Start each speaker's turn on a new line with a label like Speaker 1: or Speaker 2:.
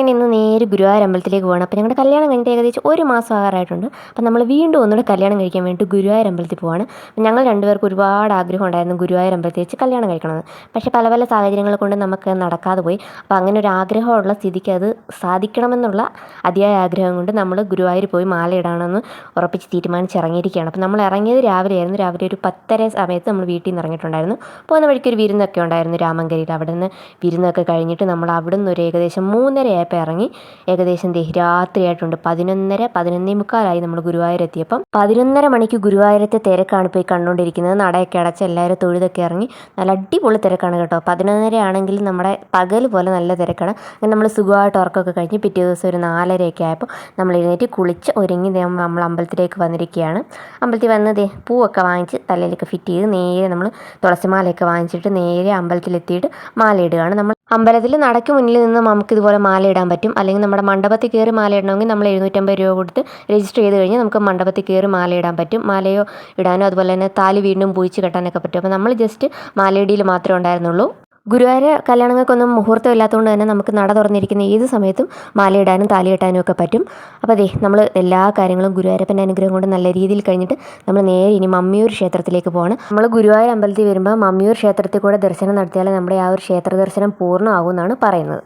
Speaker 1: അങ്ങനെ ഇന്ന് നേരെ ഗുരുവായൂർ അമ്പലത്തിലേക്ക് പോകണം. അപ്പോൾ ഞങ്ങളുടെ കല്യാണം കഴിഞ്ഞിട്ട് ഏകദേശം 1 മാസം ആകാറായിട്ടുണ്ട്. അപ്പോൾ നമ്മൾ വീണ്ടും ഒന്നുകൂടെ കല്യാണം കഴിക്കാൻ വേണ്ടിയിട്ട് ഗുരുവായൂർ അമ്പലത്തിൽ പോവാണ്. ഞങ്ങൾ രണ്ടുപേർക്കും ഒരുപാട് ആഗ്രഹം ഉണ്ടായിരുന്നു ഗുരുവായൂർ അമ്പലത്തിൽ വെച്ച് കല്യാണം കഴിക്കണമെന്ന്. പക്ഷേ പല പല സാഹചര്യങ്ങൾ കൊണ്ട് നമുക്ക് നടക്കാതെ പോയി. അപ്പോൾ അങ്ങനെ ഒരു ആഗ്രഹമുള്ള സ്ഥിതിക്ക് അത് സാധിക്കണമെന്നുള്ള അതിയായ ആഗ്രഹം കൊണ്ട് നമ്മൾ ഗുരുവായൂർ പോയി മാലയിടാമെന്ന് ഉറപ്പിച്ച് തീരുമാനിച്ചിറങ്ങിയിരിക്കുകയാണ്. അപ്പോൾ നമ്മൾ ഇറങ്ങിയത് രാവിലെ ഒരു 10:30 സമയത്ത് നമ്മൾ വീട്ടിൽ നിന്ന് ഇറങ്ങിയിട്ടുണ്ടായിരുന്നു. പോകുന്ന വഴിക്ക് ഒരു വിരുന്നൊക്കെ ഉണ്ടായിരുന്നു രാമങ്കരിയിൽ. അവിടെ നിന്ന് വിരുന്നൊക്കെ കഴിഞ്ഞിട്ട് നമ്മൾ അവിടെ നിന്ന് ഒരു ഏകദേശം 3:30 ആയപ്പോൾ ഇറങ്ങി. ഏകദേശം രാത്രിയായിട്ടുണ്ട്. 11:45 നമ്മൾ ഗുരുവായൂർ എത്തിയപ്പം 11:30 മണിക്ക് ഗുരുവായൂരത്തെ തിരക്കാണ് ഇപ്പോൾ ഈ കണ്ടുകൊണ്ടിരിക്കുന്നത്. നടയൊക്കെ അടച്ച് എല്ലാവരും തൊഴുതൊക്കെ ഇറങ്ങി. നല്ല അടിപൊളി തിരക്കാണ് കേട്ടോ. 11:30 ആണെങ്കിൽ നമ്മുടെ പകൽ പോലെ നല്ല തിരക്കാണ്. അങ്ങനെ നമ്മൾ സുഖമായിട്ട് ഉറക്കമൊക്കെ കഴിഞ്ഞ് പിറ്റേ ദിവസം ഒരു 4:30 ആയപ്പോൾ നമ്മൾ എഴുന്നേറ്റ് കുളിച്ച് ഒരുങ്ങി നമ്മൾ അമ്പലത്തിലേക്ക് വന്നിരിക്കുകയാണ്. അമ്പലത്തിൽ വന്ന് പൂവൊക്കെ വാങ്ങിച്ച് തലയിലൊക്കെ ഫിറ്റ് ചെയ്ത് നേരെ നമ്മൾ തുളസിമാലയൊക്കെ വാങ്ങിച്ചിട്ട് നേരെ അമ്പലത്തിലെത്തിയിട്ട് മാലയിടുകയാണ്. നമ്മൾ അമ്പലത്തിൽ നടയ്ക്ക് മുന്നിൽ നിന്ന് നമുക്ക് ഇതുപോലെ മാല ഇടാൻ പറ്റും. അല്ലെങ്കിൽ നമ്മുടെ മണ്ഡപത്തിൽ കയറി മാല ഇടണമെങ്കിൽ നമ്മൾ 750 രൂപ കൊടുത്ത് രജിസ്റ്റർ ചെയ്ത് കഴിഞ്ഞാൽ നമുക്ക് മണ്ഡപത്തിൽ കയറി മാല ഇടാൻ പറ്റും. മാലയോ ഇടാനോ അതുപോലെ തന്നെ താലി വീണ്ടും പൂയിച്ച് കെട്ടാനൊക്കെ പറ്റും. അപ്പോൾ നമ്മൾ ജസ്റ്റ് മാലയിടിയിൽ മാത്രമേ ഉണ്ടായിരുന്നുള്ളൂ. ഗുരുവായൂർ കല്യാണങ്ങൾക്കൊന്നും മുഹൂർത്തം ഇല്ലാത്തതുകൊണ്ട് തന്നെ നമുക്ക് നട തുറന്നിരിക്കുന്ന ഏത് സമയത്തും മാലയിടാനും താലി കെട്ടാനും ഒക്കെ പറ്റും. അപ്പോൾ നമ്മൾ എല്ലാ കാര്യങ്ങളും ഗുരുവായൂരപ്പൻ്റെ അനുഗ്രഹം കൊണ്ട് നല്ല രീതിയിൽ കഴിഞ്ഞിട്ട് നമ്മൾ നേരെ ഇനി മമ്മിയൂർ ക്ഷേത്രത്തിലേക്ക് പോവാണ്. നമ്മൾ ഗുരുവായൂർ അമ്പലത്തിൽ വരുമ്പോൾ മമ്മിയൂർ ക്ഷേത്രത്തിൽ കൂടെ ദർശനം നടത്തിയാൽ നമ്മുടെ ആ ഒരു ക്ഷേത്ര ദർശനം പൂർണ്ണമാകുമെന്നാണ് പറയുന്നത്.